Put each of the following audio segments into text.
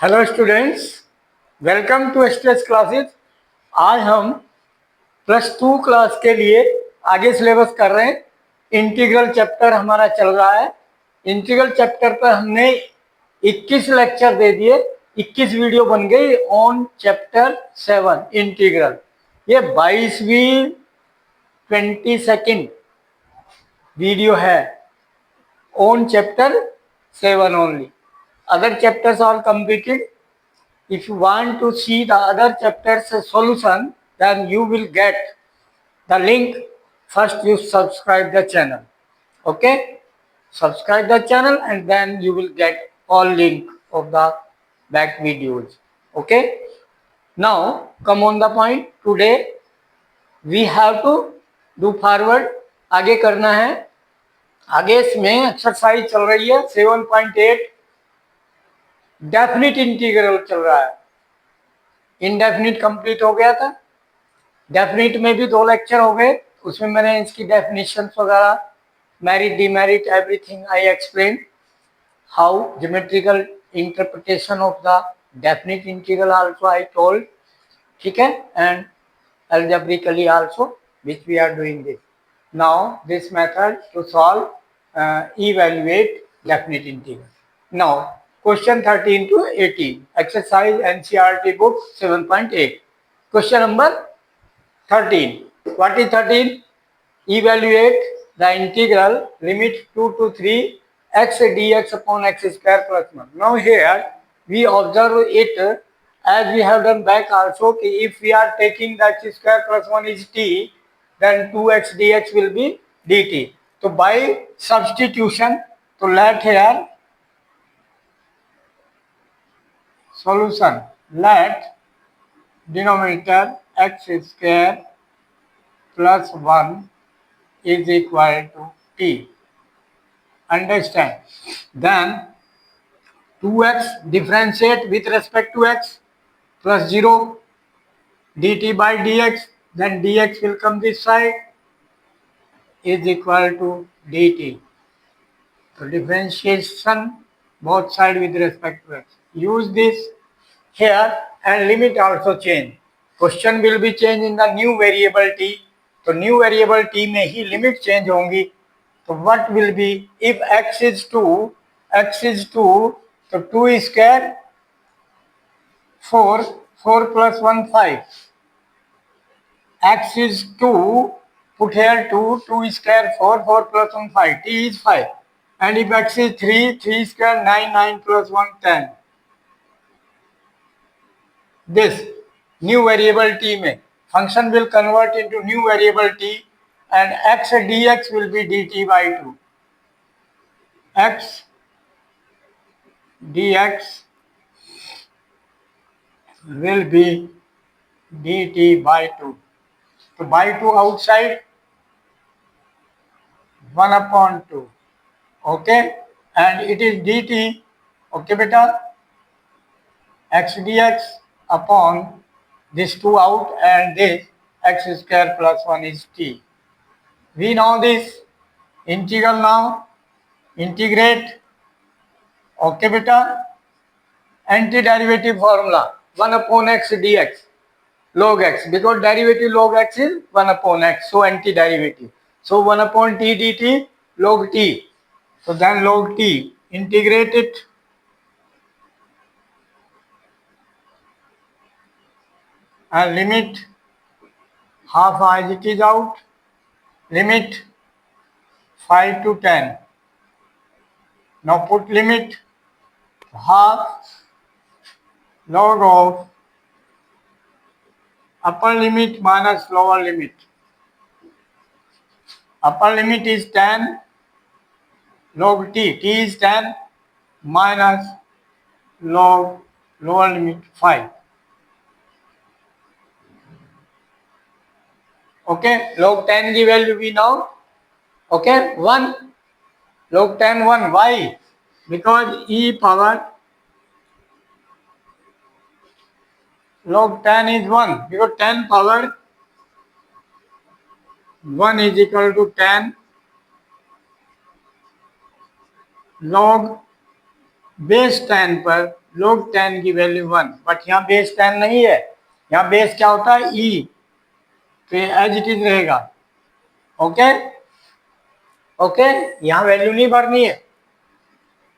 Hello students, welcome to Express Classes. आज हम +2 class के लिए आगे सिलेबस कर रहे हैं। इंटीग्रल चैप्टर हमारा चल रहा है। इंटीग्रल चैप्टर पर हमने 21 लेक्चर दे दिए, 21 वीडियो बन गई ऑन चैप्टर 7 इंटीग्रल। ये 22वीं 22nd वीडियो है on chapter 7 only. Other chapters are completed. If you want to see the other chapters solution, then you will get the link. First you subscribe the channel. Okay? Subscribe the channel and then you will get all link of the back videos. Okay? Now come on the point. Today we have to do forward. आगे करना है। आगे इसमें exercise चल रही है 7.8 definite integral चल रहा है। इनडेफिनिट कंप्लीट हो गया था। डेफिनिट में भी 2 लेक्चर हो गए, उसमें मैंने इसकी डेफिनेशंस वगैरह, merit demerit everything I explain. How geometrical interpretation of the definite integral also I told, ठीक है, and algebraically also, which we are doing this. Now this method to solve evaluate definite integral. Now question 13 to 18 exercise NCERT book 7.8. Question number 13. What is 13? Evaluate the integral limit 2 to 3 x dx upon x square plus 1. Now here we observe it as we have done back also, if we are taking the x square plus 1 is t, then 2x dx will be dt. So by substitution, so let here solution, let denominator x square plus 1 is equal to t. Understand? Then 2x differentiate with respect to x plus 0 dt by dx, then dx will come this side is equal to dt. So differentiation both side with respect to x. Use this here and limit also change. Question will be changed in the new variable t. तो new variable t में ही limit change होंगी. तो what will be if x is 2, तो 2 square 4, 4 plus 1 5. X is 2, put here 2, 2 square 4, 4 plus 1 5, t is 5. And if x is 3, 3 square 9, 9 plus 1 10. This new variable t में function will convert into new variable t and x dx will be dt by 2. X dx will be dt by 2. So by 2 outside 1 upon 2. Okay, and it is dt. Okay beta, x dx upon this 2 out and this x square plus 1 is t. We know this integral now. Integrate. Okay beta, antiderivative formula 1 upon x dx log x, because derivative log x is 1 upon x, so antiderivative. So 1 upon t dt log t. So then log t, integrate it. And limit half as it is out, limit 5 to 10. Now put limit half log of upper limit minus lower limit. Upper limit is 10 log t, t is 10 minus log lower limit 5. Okay, log 10 की value we know. Okay, 1. Log 10 1. Why? Because e power log 10 is 1. Because 10 power 1 is equal to 10 log base 10 पर log 10 की value 1, but यहाँ base 10 नहीं है, यहाँ base क्या होता है e, तो एज इट इज रहेगा। ओके ओके, यहाँ वैल्यू नहीं भरनी है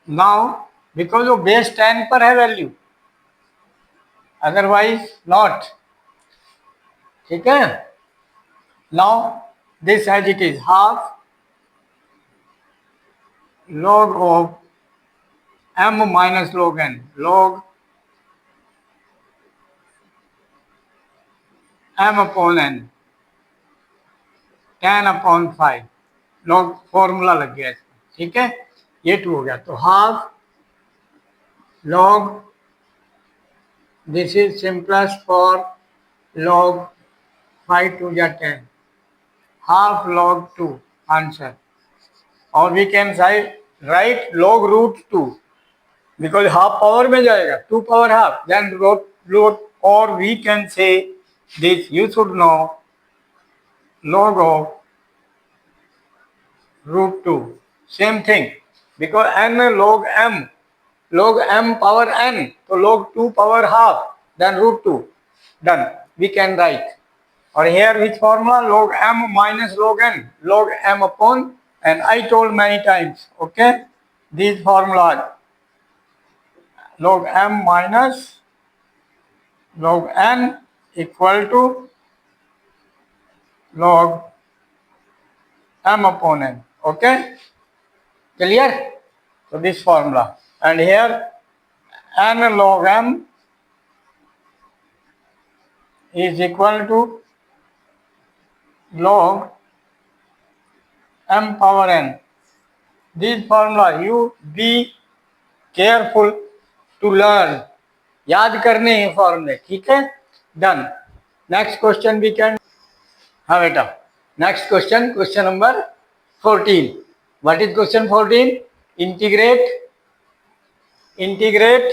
नाउ, बिकॉज वो बेस 10 पर है वैल्यू, अदरवाइज नॉट। ठीक है, now this as it is half log of m minus log n, log m upon n, 10/5 log, formula लग गया इसमें। ठीक है, ये 2 हो गया, तो half log, this is simplest for log 5 to 10, half log 2 answer. और we can write log √2, because half power में जाएगा, 2 पावर हाफ, देन रूट, और we can say this, you should know log of √2, same thing, because n log m power n, so log 2 power half, then √2, done, we can write। और here which formula, log m minus log n, log m upon n, I told many times, okay, these formulas, log m minus log n equal to log m upon n, okay, clear? So this formula, and here n log m is equal to log m power n, this formula you be careful to learn, याद करने हैं फॉर्मूले। ठीक है, done. Next question we can, हाँ बेटा, next question, question number 14। What is question 14? Integrate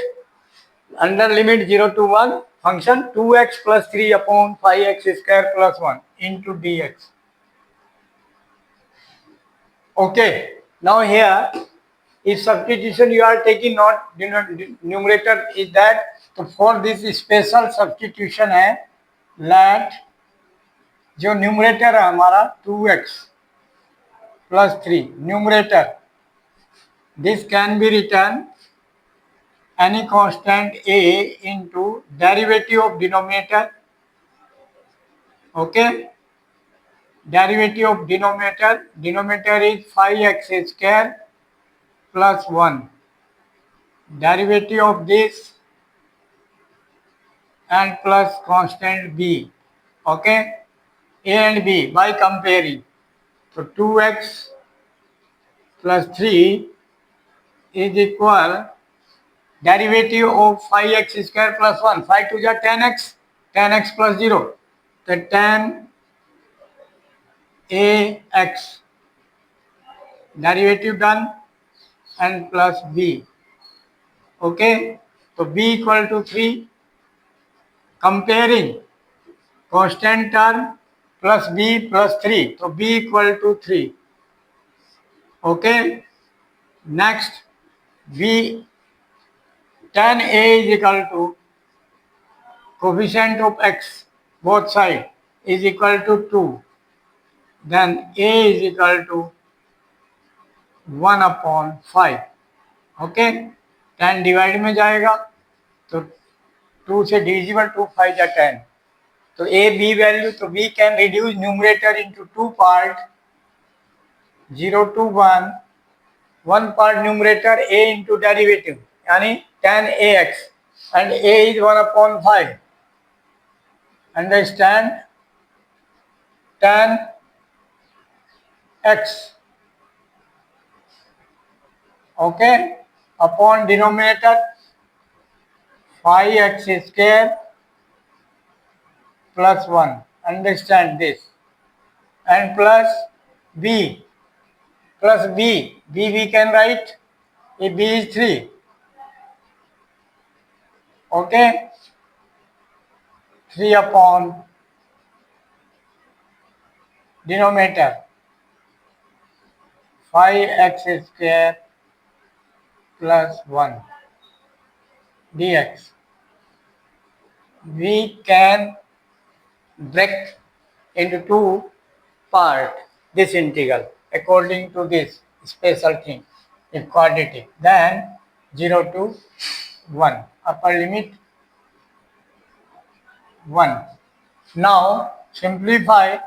under limit 0 to 1 function 2x plus 3/5x square plus 1 into dx। okay, now here if substitution you are taking not numerator is that, तो for this special substitution है, let जो numerator है हमारा 2x plus 3 numerator, this can be written any constant a into derivative of denominator, okay, derivative of denominator is 5x square plus 1, derivative of this and plus constant b, okay, a and b by comparing, so 2x plus 3 is equal derivative of 5x square plus 1, 5 to 10x, 10x plus 0, तो 10ax, derivative done, and plus b, okay, तो b equal to 3, comparing constant term plus b plus 3, तो b equal to 3, okay, next b 10a is equal to coefficient of x both side is equal to 2, then a is equal to 1/5, okay, 10 divide में जाएगा तो 2 से divisible, 2 5 जा 10, तो A B value, तो we can reduce numerator into 2 part, 0 to 1, 1 part numerator a into derivative यानी 10ax, and a is 1/5, understand, 10x okay upon denominator 5x square plus 1, understand this, and plus b, we can write a b is 3, okay, 3 upon denominator 5x square plus 1, dx. We can break into two part this integral according to this special thing. If quadratic, then 0 to 1, upper limit 1. Now simplify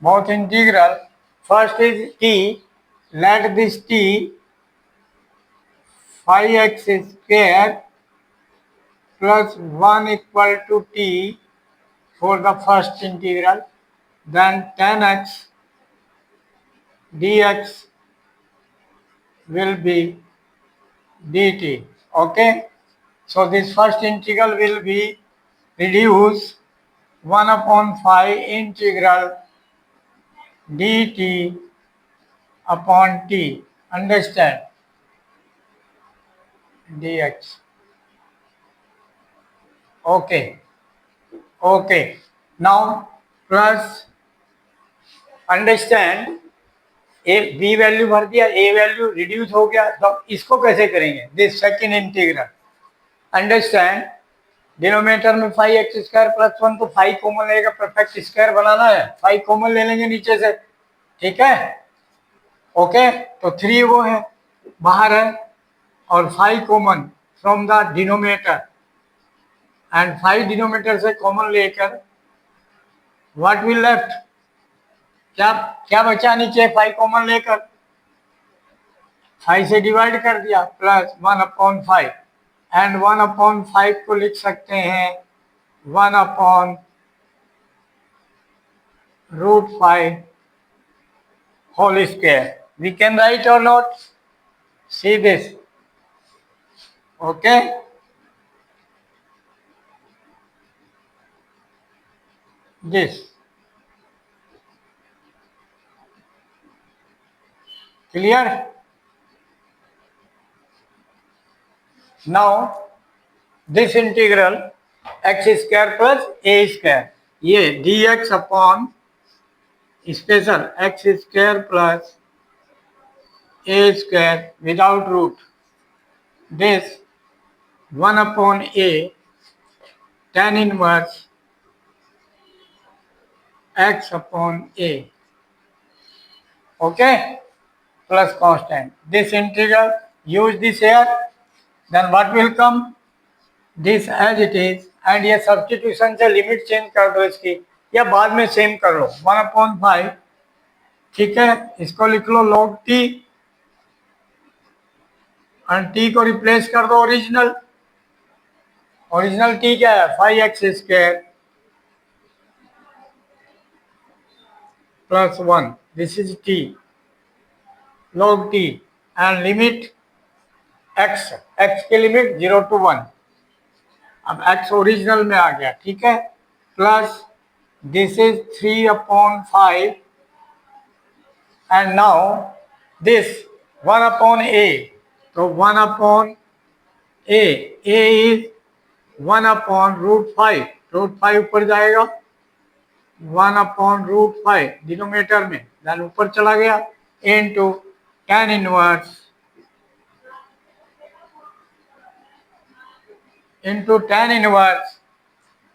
both integral. First is t. Let this t phi x square plus 1 equal to t for the first integral. Then tan x dx will be dt. Okay. So this first integral will be reduced 1 upon phi integral dt upon t. Understand? Dx. Okay. Okay. Now plus understand A B value भर दिया, ए value reduce हो गया, तो इसको कैसे करेंगे? This second integral. Understand, denominator में 5x square plus 1, तो 5 कॉमन लेगा, परफेक्ट स्क्वायर बनाना है, 5 कॉमन ले लेंगे नीचे से. ठीक है. ओके. तो 3 वो है बाहर है और 5 common from the denominator and 5 denominator से कॉमन लेकर व्हाट विल लेफ्ट, क्या क्या बचा नीचे? 5 कॉमन लेकर 5 से डिवाइड कर दिया, प्लस 1/5 एंड 1/5 को लिख सकते हैं 1/√5 whole square. We can write और not? See this. Okay. This clear. Now this integral X square plus A square, ये dx upon special X square plus A square without root, this 1/a tan inverse x upon a. Okay, plus constant. This integral, use this here, then what will come? This as it is, and ये substitution से limit change कर दो इसकी, या बाद में same कर लो. 1/5. ठीक है. इसको लिख लो log t और t को रिप्लेस कर दो ओरिजिनल. ओरिजिनल t क्या है? 5x square plus 1. This is t, log t, and limit x. x की लिमिट 0 to 1. अब x ओरिजिनल में आ गया. ठीक है. Plus this is 3/5 and now this 1/a. तो 1/a, a इज 1/√5. √5 ऊपर जाएगा, 1/√5 डिनोमिनेटर में, देन ऊपर चला गया, into tan inverse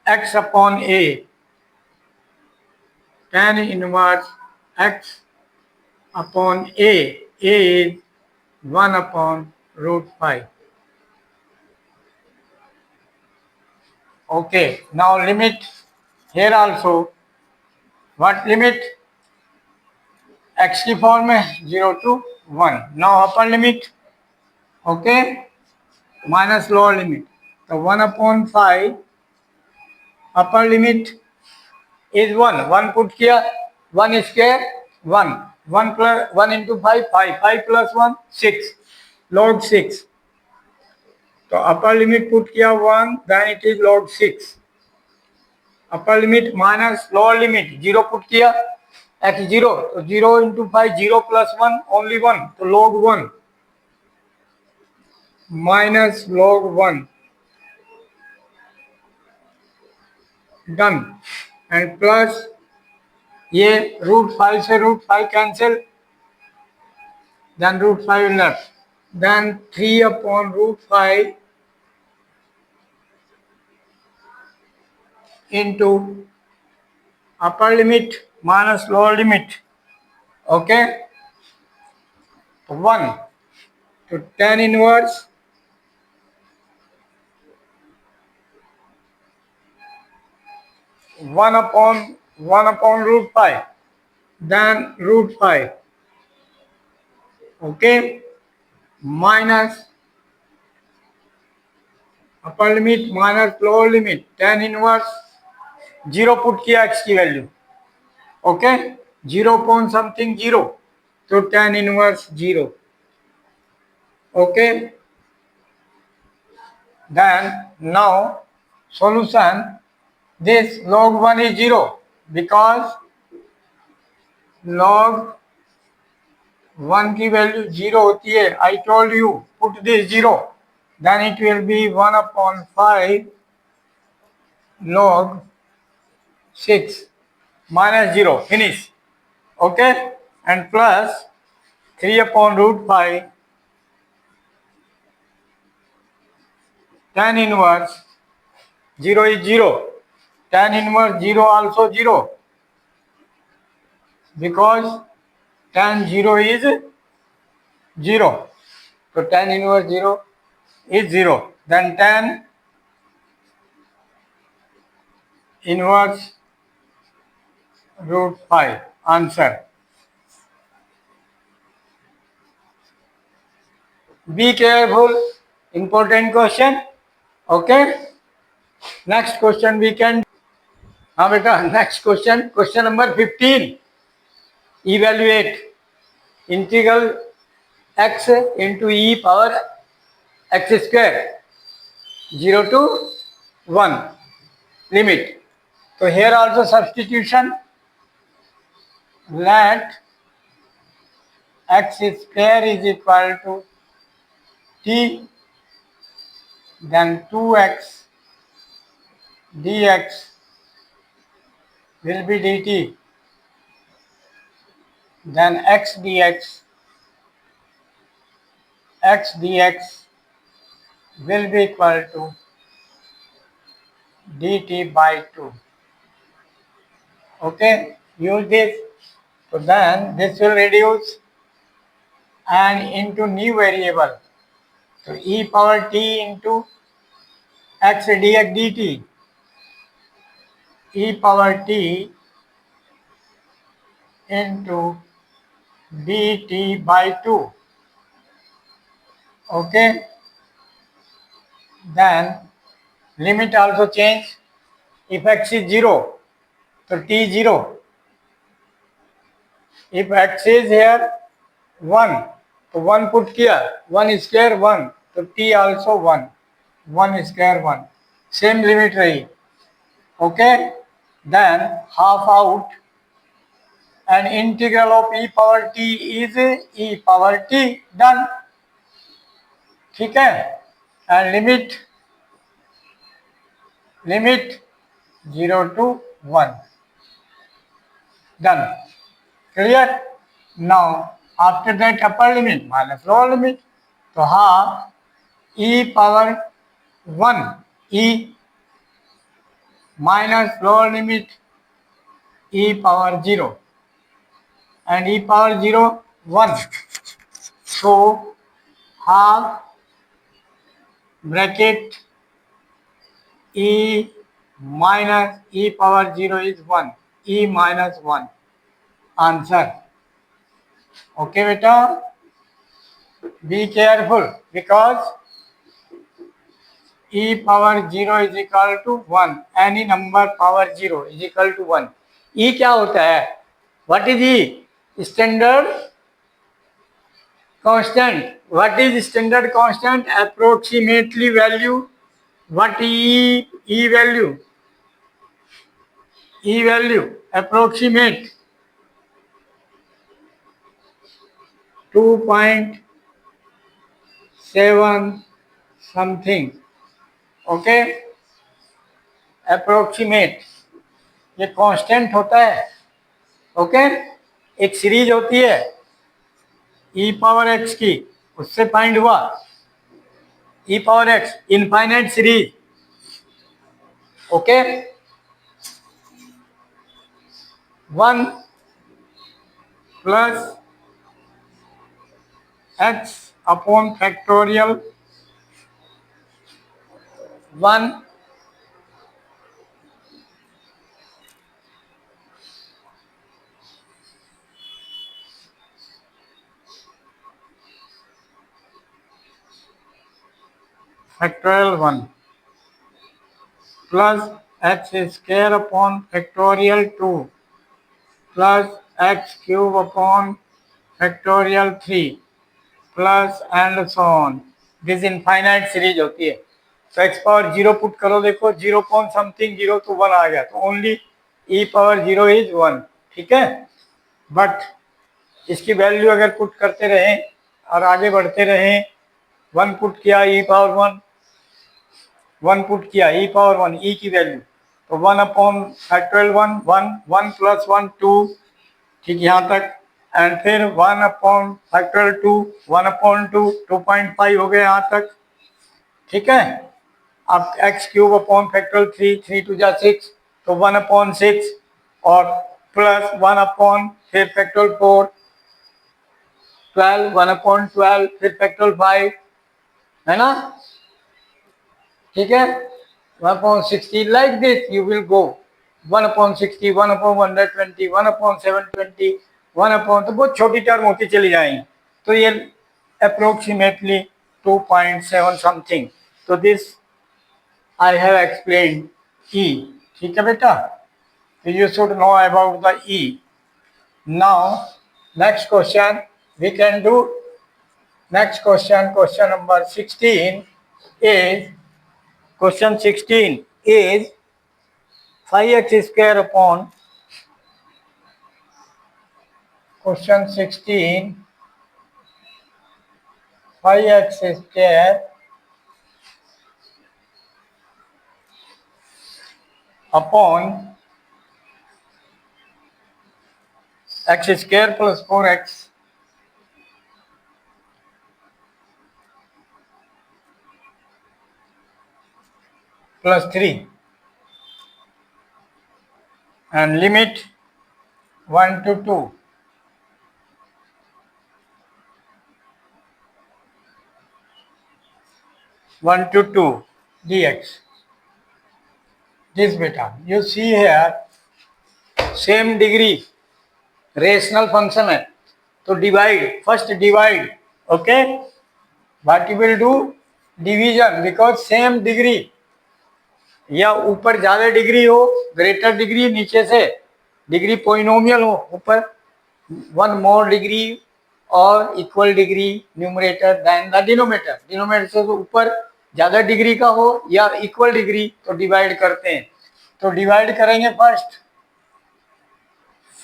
x upon a. tan inverse x upon a is 1/√5. Okay, now limit here also. What limit? x की form में 0 to 1. Now upper limit. Okay, minus lower limit. तो 1/5 upper limit is 1. 1 put किया, 1 square 1, 1 plus 1 into 5, 5 plus 1 6, log 6. तो upper limit put किया 1, then it is log 6. Upper limit minus lower limit 0 put किया, x 0, तो 0 into 5, 0 plus 1 only 1, तो log 1 minus log 1 done. And plus ये √5 से √5 cancel, then √5 left, then 3/√5 into upper limit minus lower limit. Okay, 1 to tan inverse 1 upon root pi, then root pi. Okay, minus upper limit minus lower limit tan inverse 0 put किया x की value. Okay, 0 upon something 0, तो tan inverse 0. Okay, then now solution, this log 1 is 0 because log 1 की value 0 होती है. I told you put this 0, then it will be 1 upon 5 log 6 minus 0, finish. Okay, and plus 3 upon root 5 tan inverse 0 is 0, tan inverse 0 also 0, because tan 0 is 0, so tan inverse 0 is 0, then tan inverse root 5. Answer. Be careful, important question. Okay, next question we can. हाँ बेटा, next question, question number 15. Evaluate integral x into e power x square 0 to 1 limit. So here also substitution. Let x square is equal to t, then 2x dx will be dt, then x dx will be equal to dt by 2. Okay, use this. So then this will reduce and into new variable. So e power t into x dx dt, e power t into dt by 2. Okay, then limit also change. If x is 0, so t 0. If x is here 1, तो 1 put किया, 1 square 1, तो t also 1, 1 square 1, same limit रही. Okay, then half out and integral of e power t is e power t, done. ठीक है, and limit 0 to 1, done. Clear? Now after that upper limit minus lower limit, तो half e power 1 e minus lower limit e power 0, and e power 0 1, so half bracket e minus e power 0 is 1, e minus 1. Answer. Okay beta, be careful because e power 0 is equal to 1, any number power 0 is equal to 1. e क्या होता है? What is e? Standard constant. What is standard constant? Approximately value. What e value? E value approximate 2.7 something. Okay, approximate, ये constant होता है. Okay, एक series होती है e power x की, उससे फाइंड हुआ e power x infinite series. Okay, 1 plus x upon factorial 1 factorial 1 plus x square upon factorial 2 plus x cube upon factorial 3 plus and so on. This infinite series होती है। तो x power zero put करो, देखो zero point something zero तो one आ गया, तो only E power zero is one. ठीक है, बट इसकी वैल्यू अगर पुट करते रहें और आगे बढ़ते रहें, वन पुट किया E power one, one put किया ई पावर वन, ई की वैल्यू तो one upon factorial one, one one plus one two, ठीक यहाँ तक। एंड फिर one upon factorial two, one upon two, 2.5 हो गए यहाँ तक। ठीक है, अब X cube upon factorial three, three two जा सिक्स, तो वन अपॉन सिक्स और प्लस वन अपॉन फिर फैक्टोरियल फोर, 12, वन अपॉन 12 फिर फैक्टोरियल फाइव, है ना। ठीक है, 1/60 like this you will go 1/60, 1/120, 1/720, 1 तो बहुत छोटी टर्म होती चली जाएंगी। तो ये अप्रोक्सीमेटली 2.7 समथिंग। तो this I have explain E. ठीक है बेटा, तो you should know about the E. Now next question we can do. Next question, question number 16 is question 16 is 5x square upon question 16 5x square upon x square plus 4x plus 3 and limit 1 to 2 1 to 2 dx. This beta you see here same degree rational function है, तो divide, first divide, okay, what you will do division because same degree, या ऊपर ज्यादा degree हो greater degree, नीचे से degree polynomial हो ऊपर वन मोर डिग्री और equal degree numerator then the denominator, denominator से तो ऊपर ज्यादा डिग्री का हो या इक्वल डिग्री तो डिवाइड करते हैं। तो डिवाइड करेंगे first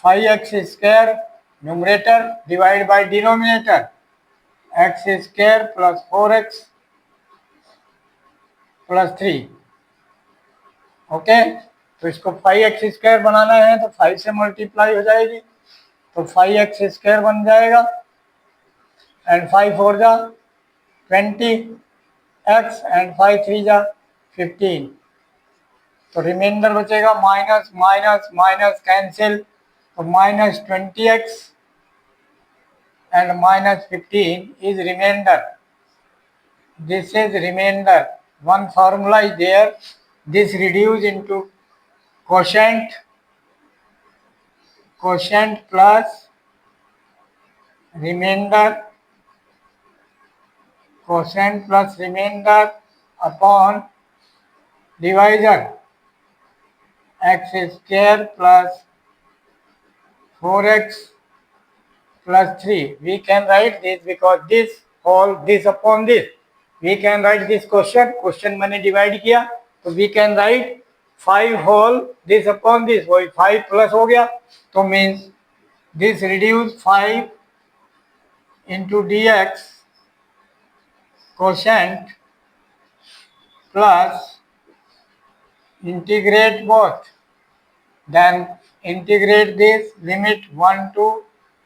5x square numerator divide by denominator x square plus 4x plus 3। Okay, तो इसको 5x स्क्वायर बनाना है तो 5 से मल्टीप्लाई हो जाएगी, तो 5x स्क्वायर बन जाएगा एंड 5 4 जा 20x एंड 5 3 जा 15। तो रिमाइंडर बचेगा माइनस माइनस माइनस कैंसिल, तो minus 20x and minus 15 is remainder. This is remainder. One formula is there, this reduce into quotient, quotient plus remainder, quotient plus remainder upon divisor x square plus 4x plus 3. We can write this because this all this upon this. We can write this question. Question मैंने divide किया तो we can write 5 whole this upon this. वही 5 plus हो गया तो means this reduce 5 into dx quotient plus integrate both, then integrate this limit 1 to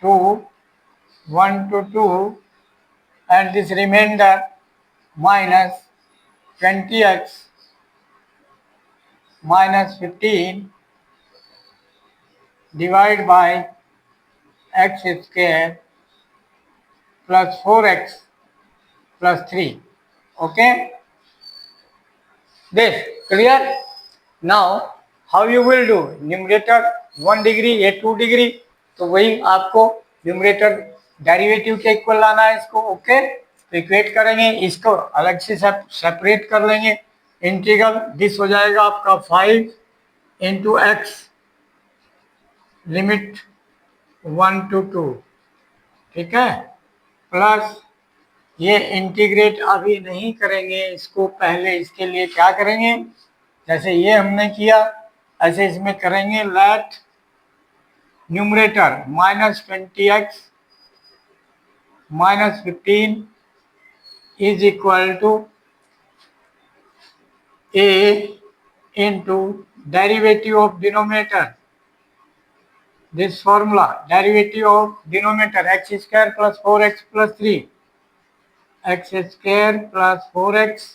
2, 1 to 2 and this remainder minus 20x minus 15 divide by x square plus 4x plus 3. Okay, this clear. Now how you will do? Numerator 1 degree ये 2 degree, तो वही आपको numerator derivative के equal लाना है इसको. Okay, तो equate करेंगे, इसको अलग से सेपरेट कर लेंगे. इंटीग्रल दिस हो जाएगा आपका 5 इंटू एक्स लिमिट 1 to 2. ठीक है, प्लस ये इंटीग्रेट अभी नहीं करेंगे इसको, पहले इसके लिए क्या करेंगे, जैसे ये हमने किया ऐसे इसमें करेंगे. Let numerator -20x -15 is equal to a into derivative of denominator. This formula, derivative of denominator x square plus 4x plus 3, x square plus 4x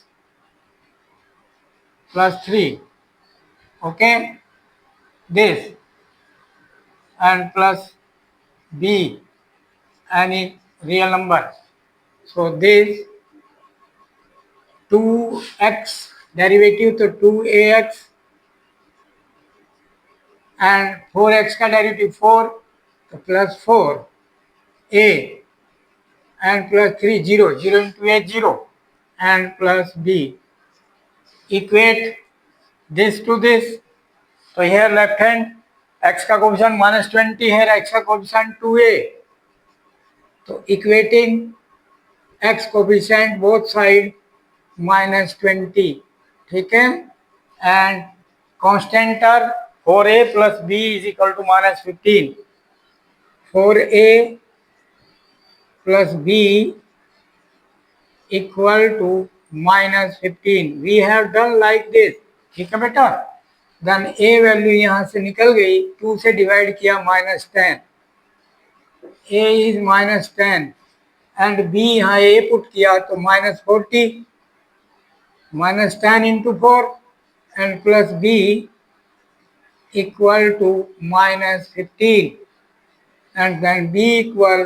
plus 3. Okay, this and plus b any real number. So this 2x derivative तो 2ax and 4x का derivative 4 तो plus 4a and plus 3 0 0 into a 0 and plus b. Equate this to this. तो here left hand x का coefficient -20 है, x का coefficient 2a. तो equating x coefficient both side -20. ठीक है, and constant term 4a plus b is equal to -15. 4a plus b equal to -15. We have done like this. ठीक है बेटा, then a value यहाँ से निकल गई, 2 से डिवाइड किया -10, a इज -10 एंड b यहाँ a पुट किया तो -40, -10 into 4 and plus b equal to -15 and then b equal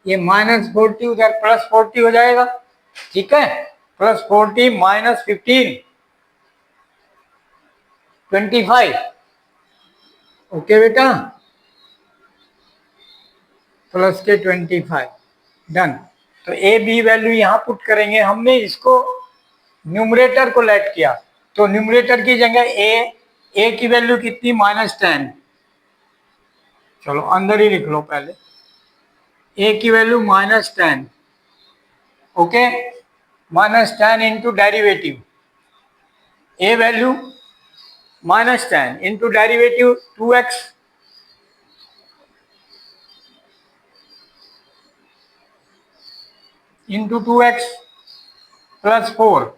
ये -40 उधर +40 हो जाएगा. ठीक है, +40 -15 25. ओके बेटा, प्लस के 25 डन. तो ए बी वैल्यू यहाँ पुट करेंगे. हमने इसको न्यूमरेटर को लेट किया तो न्यूमरेटर की जगह ए की वैल्यू कितनी -10. चलो अंदर ही लिख लो पहले, ए की value -10. Okay, -10 into derivative, A value -10 into derivative 2x into 2x plus 4.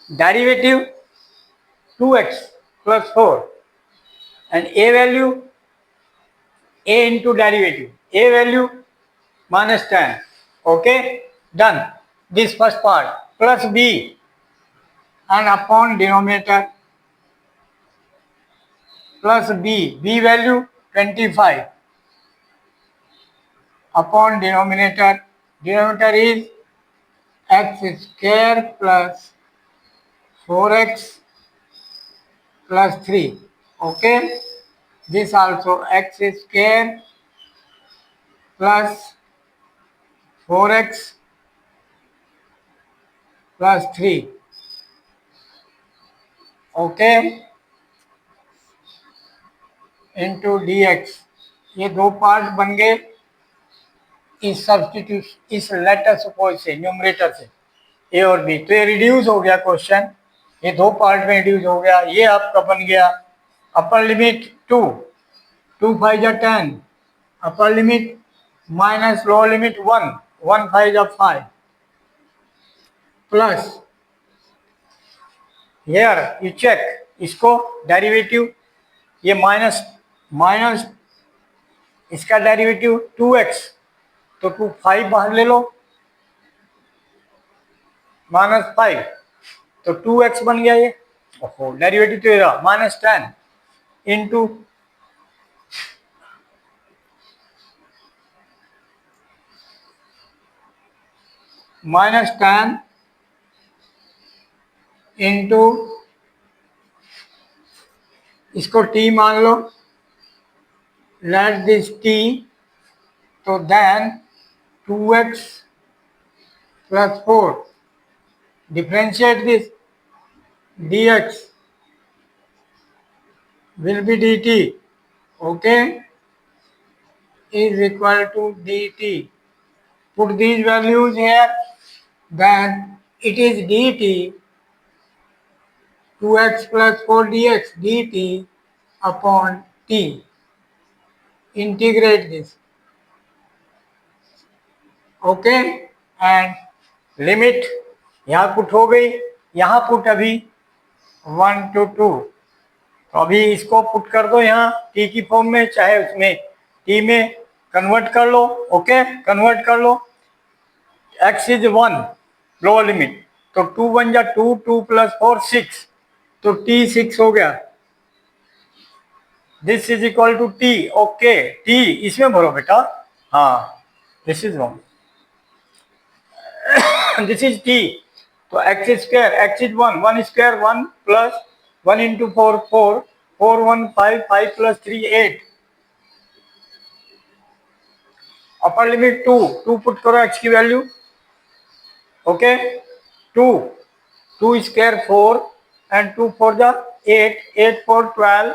Derivative 2x plus 4 and a value a into derivative, a value -10. Okay, done. This first part plus b and upon denominator plus b value 25 upon denominator is x square plus 4x plus 3. Okay, this also x square plus 4x plus 3. Okay, into dx. ये दो part बन गए इस substitute इस letter suppose से, numerator से ए और B. तो ये रिड्यूस हो गया क्वेश्चन, ये दो पार्ट में रिड्यूस हो गया. ये आपका बन गया अपर लिमिट 2 2 5 जा 10, अपर लिमिट माइनस लोअर लिमिट 1 1 5 जा 5 प्लस हियर यू चेक इसको डेरिवेटिव, ये माइनस इसका डेरिवेटिव 2x तो 5 बाहर ले लो, -5 तो 2x बन गया ये। ओहो, डेरिवेटिव तो ये रहा -10 इंटू -10 इंटू इसको t मान लो, लेट दिस t, तो then 2x plus 4 differentiate this dx will be dt, okay, is equal to dt. Put these values here, then it is dt 2x plus 4 dx dt upon t. Integrate this, okay, and limit यहाँ put हो गई, यहाँ put अभी 1 to 2, तो अभी इसको put कर दो यहाँ t की फॉर्म में, चाहे उसमें t में कन्वर्ट कर लो, ओके, कन्वर्ट कर लो। x इज 1 लोअर लिमिट, तो 2 1 जा 2, 2 प्लस 4 6, तो t 6 हो गया। This is equal to t, okay, t इसमें भरो बेटा, हाँ this is wrong, this is t, तो x square, x is 1, 1 square 1 plus 1 into 4 4, 4 1 5, 5 plus 3 8, upper limit 2, 2 put करो x की वैल्यू, ओके, 2, 2 स्क्वायर 4 एंड 2 4 जा 8, 8 4 12,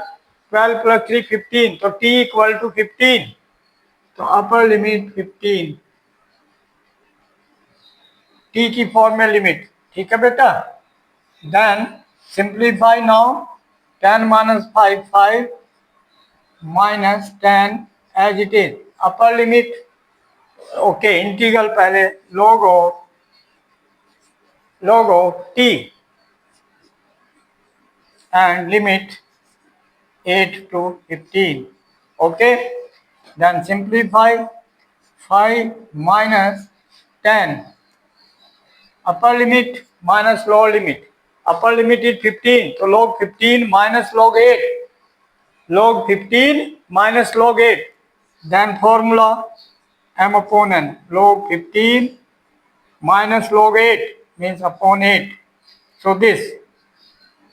12 प्लस 3 15, तो t इक्वल टू 15, तो अपर लिमिट 15, t की फॉर्म में लिमिट, ठीक है बेटा। Then simplify now, 10 minus 5 5 minus 10 as it is, upper limit, okay, integral पहले log of t and limit 8 to 15, okay, then simplify 5 minus 10, upper limit minus lower limit, upper limit is 15, so log 15 minus log 8, log 15 minus log 8, then formula m upon n, log 15 minus log 8 means upon 8, so this,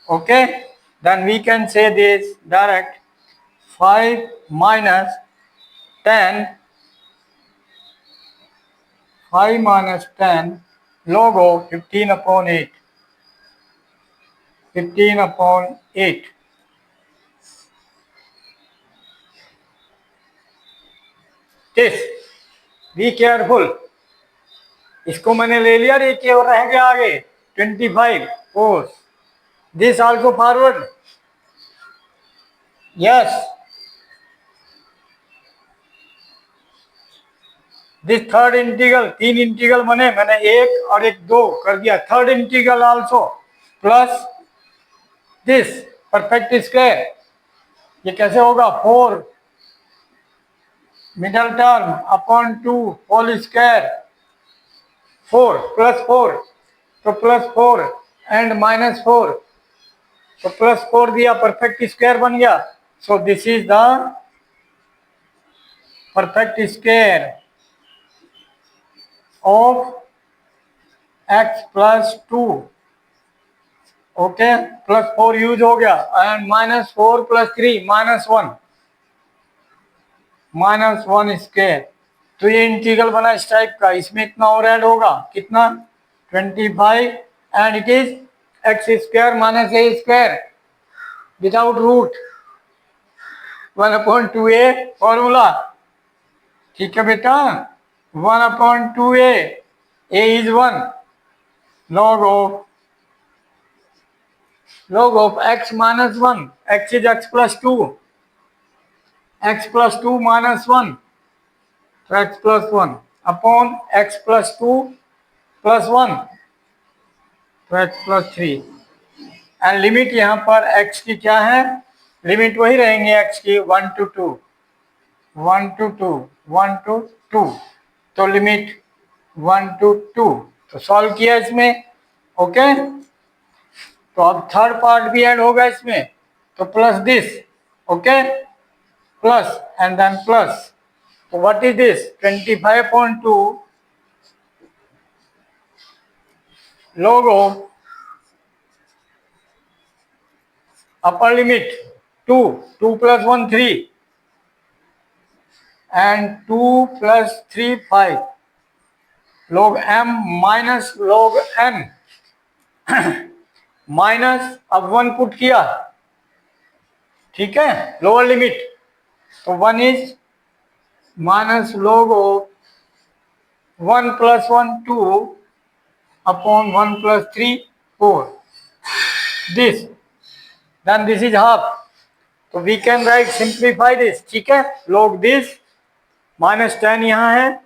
okay, then we can say this direct, 5 minus 10, 5 minus 10 log of 15 upon 8, 15 upon 8, this, be careful, इसको मैंने ले लिया, ये क्या रह गया आगे 25 course, this also forward, yes, this third integral, 3 integral बने, मैंने 1 और 1 2 कर दिया, third integral also plus this perfect square, ये कैसे होगा 4 middle term upon 2 whole square, 4 plus 4, तो प्लस 4 एंड माइनस 4, तो प्लस 4 दिया, परफेक्ट स्क्वायर बन गया, सो this is the perfect square of x plus 2, okay, plus 4 use हो गया, एंड माइनस 4 प्लस 3 -1, -1 स्क्वायर, तो ये इंटीग्रल बना इस टाइप का, इसमें इतना और ऐड होगा, कितना 25, and it is x square minus a square without root 1/2a formula, ठीक है बेटा, 1/2a, a is 1, log of x minus 1, x is x plus 2, x plus 2 minus 1, तो x plus 1 upon x plus 2 plus 1, तो x plus 3, and limit यहाँ पर x की क्या है, लिमिट वही रहेंगे x की 1 to 2, 1 to 2, 1 to 2, तो लिमिट 1 to 2, तो सॉल्व किया इसमें, ओके, तो अब थर्ड पार्ट भी ऐड होगा इसमें, तो plus this, okay, plus and then plus. तो what is this? 25.2 log of upper limit 2 plus 1 3 and 2 plus 3 5 log m minus log n minus अब 1 पुट किया, ठीक है, लोअर लिमिट, तो 1 is minus log of 1 plus 1 2 upon 1 plus 3 4 this, then this is half. तो we can write simplify this, ठीक है, log this minus 10 यहाँ है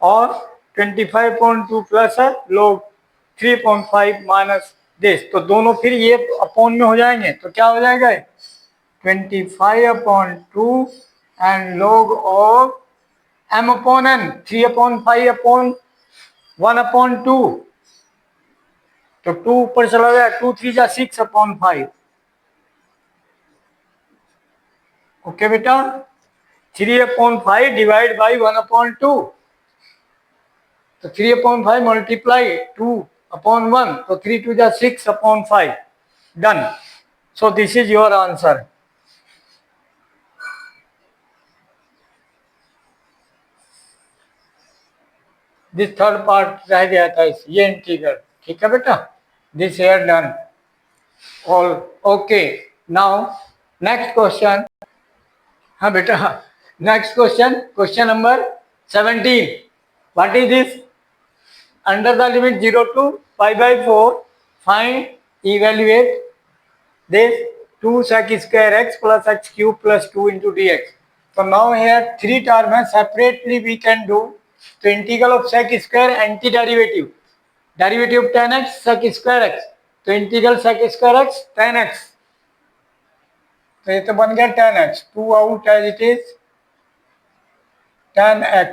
और 25.2 प्लस है log 3.5 माइनस दिस, तो दोनों फिर ये अपॉन में हो जाएंगे, तो क्या हो जाएगा 25/2 and log of m upon n 3/5 upon 1/2, तो 2 ऊपर चला गया, 2 3 जा 6/5, ओके बेटा, 3/5 डिवाइड बाई 1/2, तो 3/5 मल्टीप्लाई 2/1, तो 3 2 जा 6/5, done. So this is your answer. This third part रह गया था ये इंटीग्रल, ठीक है बेटा, this here done all, okay. Now next question, हाँ बेटा, next question, question number 17. What is this? Under the limit 0 to π/4 find evaluate this 2 sec square x plus x cube plus 2 into dx. So now here three terms separately we can do. So integral of sec square anti-derivative, derivative of tan x sec square x, तो integral sec square x tan x, तो ये तो बन गया tan x, 2 out as it is tan x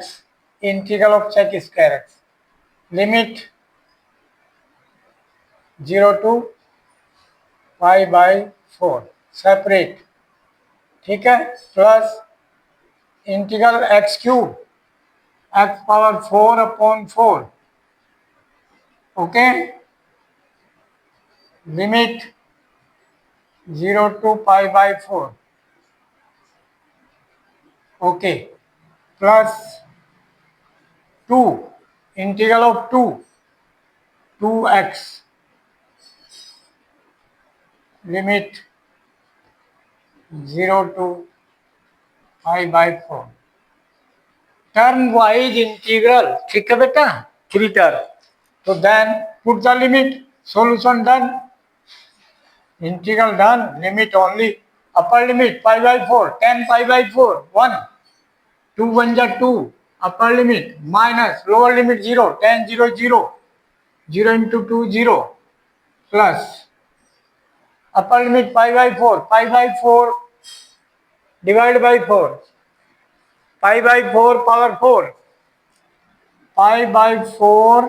integral of sec square x, limit 0 to π/4 separate, ठीक है, plus integral X cube x power 4/4, okay, limit 0 to π/4, okay, plus 2 integral of 2x limit 0 to π/4, term wise integral, ठीक है बेटा, 3 term, तो then put the limit, solution done, integral done, limit only, upper limit π/4 10 π/4 1 2 1 जा 2, upper limit minus lower limit 0 10 0 0 0 into 2 0 plus upper limit π/4 divide by 4 π/4 power 4 π/4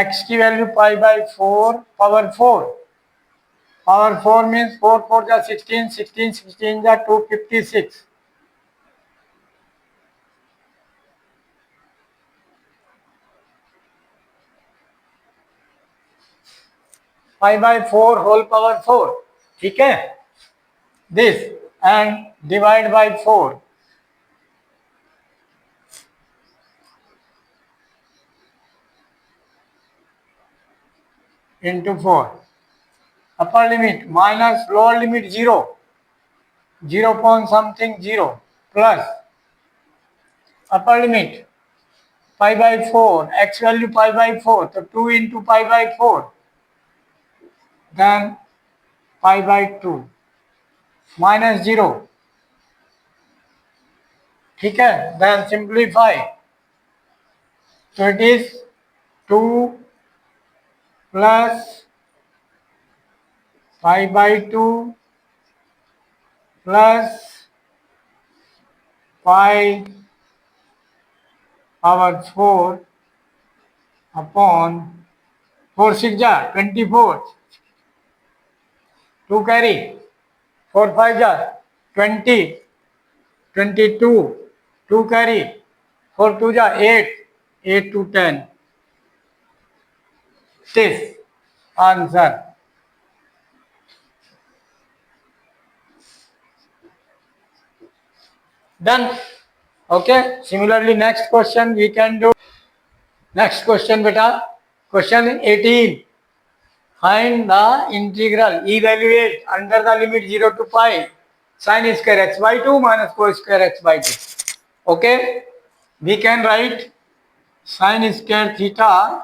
x की value π/4 power 4, power 4 means 4 4 जा 16 16 16 जा 256, π/4 whole power 4, ठीक है, this and divide by 4 into 4, upper limit minus lower limit 0 0 point something 0 plus upper limit π/4 x value π/4, तो 2 into π/4 then π/2 minus 0, ठीक है, then simplify, तो it is 2 plus π/2 plus π/4 upon 4 6 जा 24, 2 carry, 4 5 जा 20, 22, 2 कैरी, 4 2 जा 8, 8 to 10. This answer. Done. Okay. Similarly, next question we can do. Next question, beta. Question 18. Find the integral. Evaluate under the limit 0 to pi sin square x by 2 minus cos square x by 2. Okay. We can write sin square theta,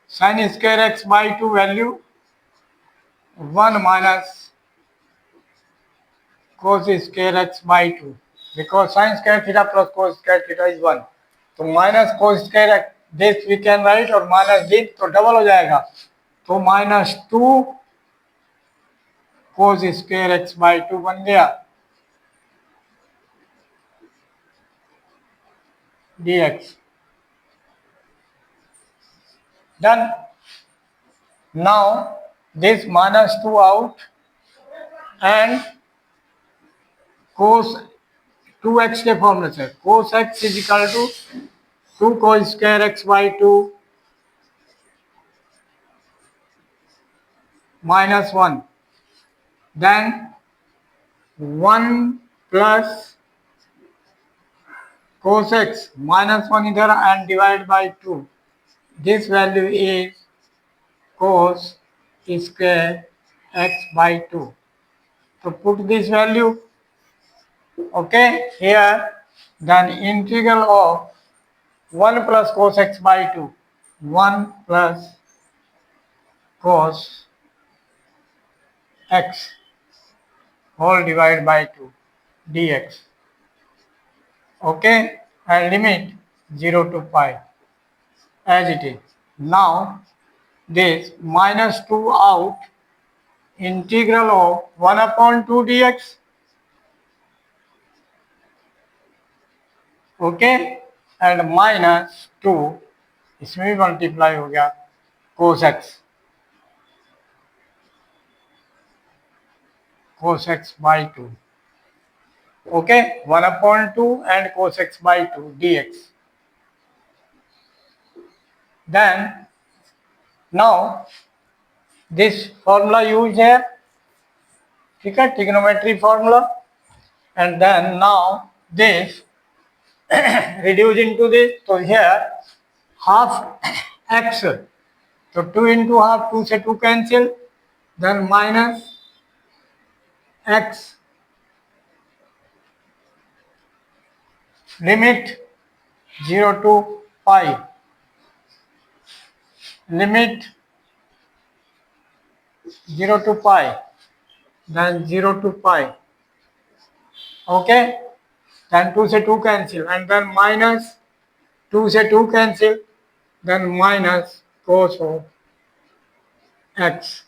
sin square x by 2 value 1 minus cos square x by 2, because sin square theta plus cos square theta is 1. तो minus cos square x this we can write, और minus this तो double हो जाएगा, तो -2 cos square x by 2 बन गया dx. Done. Now this -2 out and cos 2x के फॉर्मूले से cos x is equal to 2 cos square x by 2 minus 1, then 1 plus cos x minus 1 इधर and divide by 2. This value is cos square x by 2. So put this value, okay, here. Then integral of 1 plus cos x by 2, 1 plus cos x whole divided by 2 dx. Okay, and limit 0 to pi as it is. Now this -2 out, integral of 1 upon 2 dx. Okay, and -2 इसमें भी multiply हो गया cos x by 2. Okay, 1 upon 2 and cos x by 2 dx. Then now this formula used here, ठीक है, trigonometry formula, and then now this reduce into this, so here half x, so 2 into half, 2 से 2 cancel, then minus x limit 0 to pi, limit 0 to pi, then 0 to pi. Okay, then 2 से 2 cancel, and then minus 2 से 2 cancel, then minus cos of x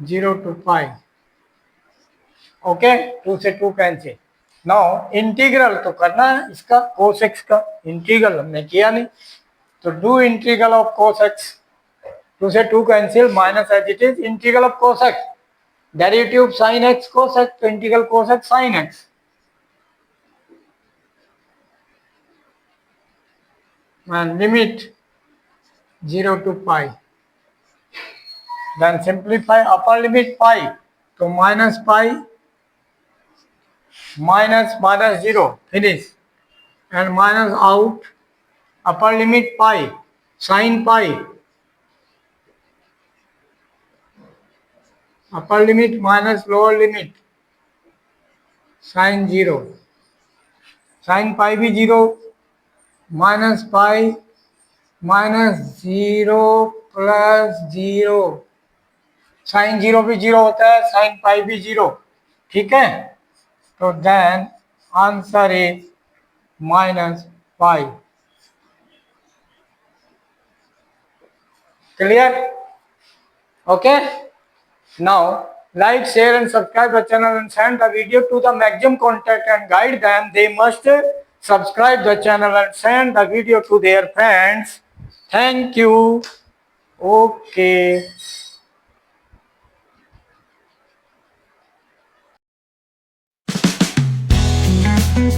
0 to pi. Okay, 2 से 2 cancel. Now integral तो करना है इसका cos x का, integral हमने किया नहीं, तो do integral of cos x, 2 से 2 cancel, minus as it is integral of cos x, derivative sin x cos x, तो integral cos x sin x. And limit 0 to pi. Then simplify upper limit pi, तो minus pi minus 0 finish, and minus out upper limit pi sin pi, upper limit minus lower limit sin 0, sin pi भी 0, minus pi minus 0 plus 0, sin 0 भी 0 होता है, sin pi भी 0, ठीक है, तो then answer is minus pi. Clear? Okay. Now like, share and subscribe the channel and send the video to the maximum contact and guide them. They must subscribe the channel and send the video to their friends. Thank you. Okay.